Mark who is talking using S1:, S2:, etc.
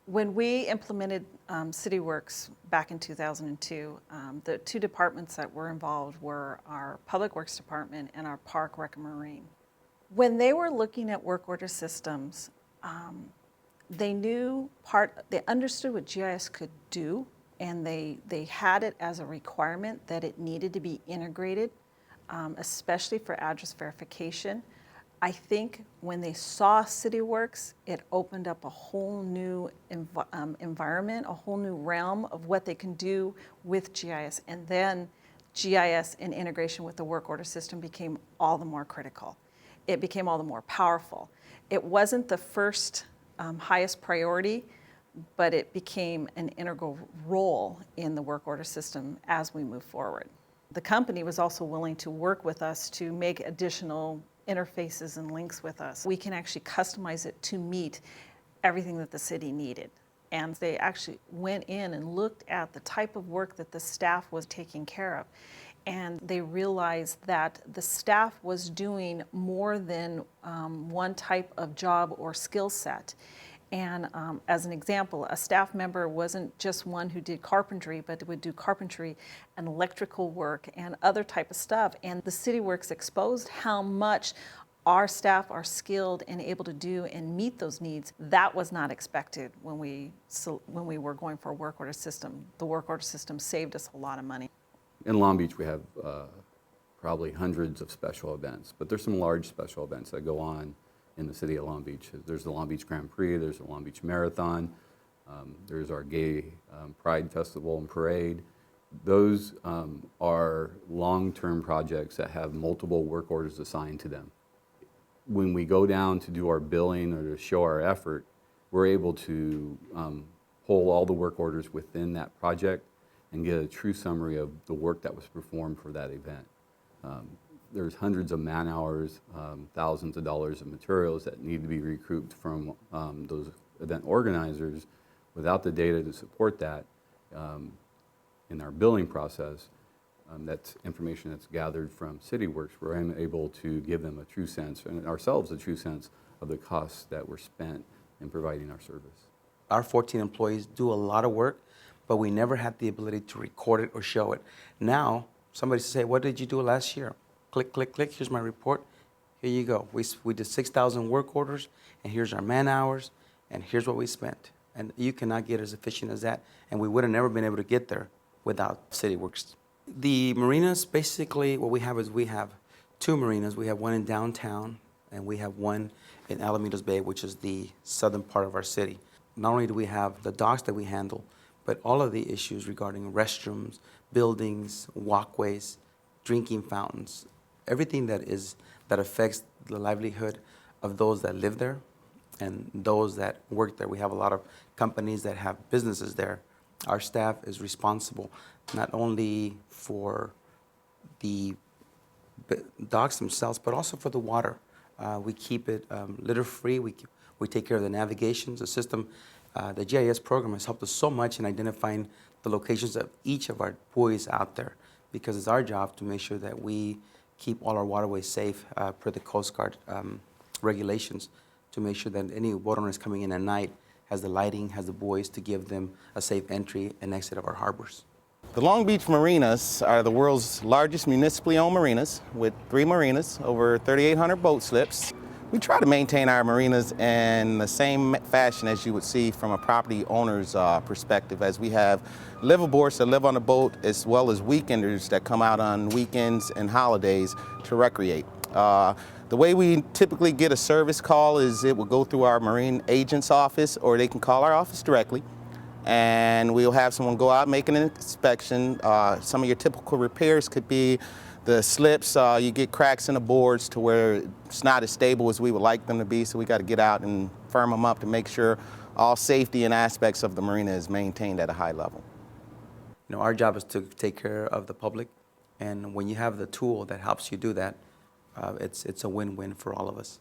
S1: When we implemented Cityworks back in 2002, the two departments that were involved were our Public Works Department and our Park, Rec, and Marine. When they were looking at work order systems, they understood what GIS could do, and they had it as a requirement that it needed to be integrated, especially for address verification. I think when they saw Cityworks, it opened up a whole new environment, a whole new realm of what they can do with GIS. And then GIS in integration with the work order system became all the more critical. It became all the more powerful. It wasn't the first highest priority, but it became an integral role in the work order system as we move forward. The company was also willing to work with us to make additional interfaces and links with us. We can actually customize it to meet everything that the city needed. And they actually went in and looked at the type of work that the staff was taking care of. And they realized that the staff was doing more than one type of job or skill set. And as an example, a staff member wasn't just one who did carpentry, but would do carpentry and electrical work and other type of stuff. And the Cityworks exposed how much our staff are skilled and able to do and meet those needs. That was not expected when we were going for a work order system. The work order system saved us a lot of money.
S2: In Long Beach, we have probably hundreds of special events, but there's some large special events that go on in the city of Long Beach. There's the Long Beach Grand Prix, there's the Long Beach Marathon, there's our Gay Pride Festival and Parade. Those are long-term projects that have multiple work orders assigned to them. When we go down to do our billing or to show our effort, we're able to pull all the work orders within that project and get a true summary of the work that was performed for that event. There's hundreds of man hours, thousands of dollars of materials that need to be recouped from those event organizers. Without the data to support that in our billing process, that's information that's gathered from Cityworks. We're able to give them a true sense, and ourselves a true sense of the costs that were spent in providing our service.
S3: Our 14 employees do a lot of work, but we never had the ability to record it or show it. Now, somebody say, what did you do last year? Click, click, click, here's my report. Here you go. We did 6,000 work orders, and here's our man hours, and here's what we spent. And you cannot get as efficient as that, and we would have never been able to get there without Cityworks. The marinas, basically what we have is we have two marinas. We have one in downtown, and we have one in Alamitos Bay, which is the southern part of our city. Not only do we have the docks that we handle, but all of the issues regarding restrooms, buildings, walkways, drinking fountains, everything that affects the livelihood of those that live there and those that work there. We have a lot of companies that have businesses there. Our staff is responsible not only for the docks themselves, but also for the water. We keep it litter-free. We take care of the navigations, the system. The GIS program has helped us so much in identifying the locations of each of our buoys out there, because it's our job to make sure that we keep all our waterways safe per the Coast Guard regulations, to make sure that any boat owners coming in at night has the lighting, has the buoys to give them a safe entry and exit of our harbors.
S4: The Long Beach Marinas are the world's largest municipally owned marinas, with 3 marinas, over 3,800 boat slips. We try to maintain our marinas in the same fashion as you would see from a property owner's perspective, as we have liveaboards that live on the boat, as well as weekenders that come out on weekends and holidays to recreate. The way we typically get a service call is it will go through our marine agent's office, or they can call our office directly, and we'll have someone go out, make an inspection. Some of your typical repairs could be the slips. You get cracks in the boards to where it's not as stable as we would like them to be, so we got to get out and firm them up to make sure all safety and aspects of the marina is maintained at a high level.
S3: You know, our job is to take care of the public, and when you have the tool that helps you do that, it's a win-win for all of us.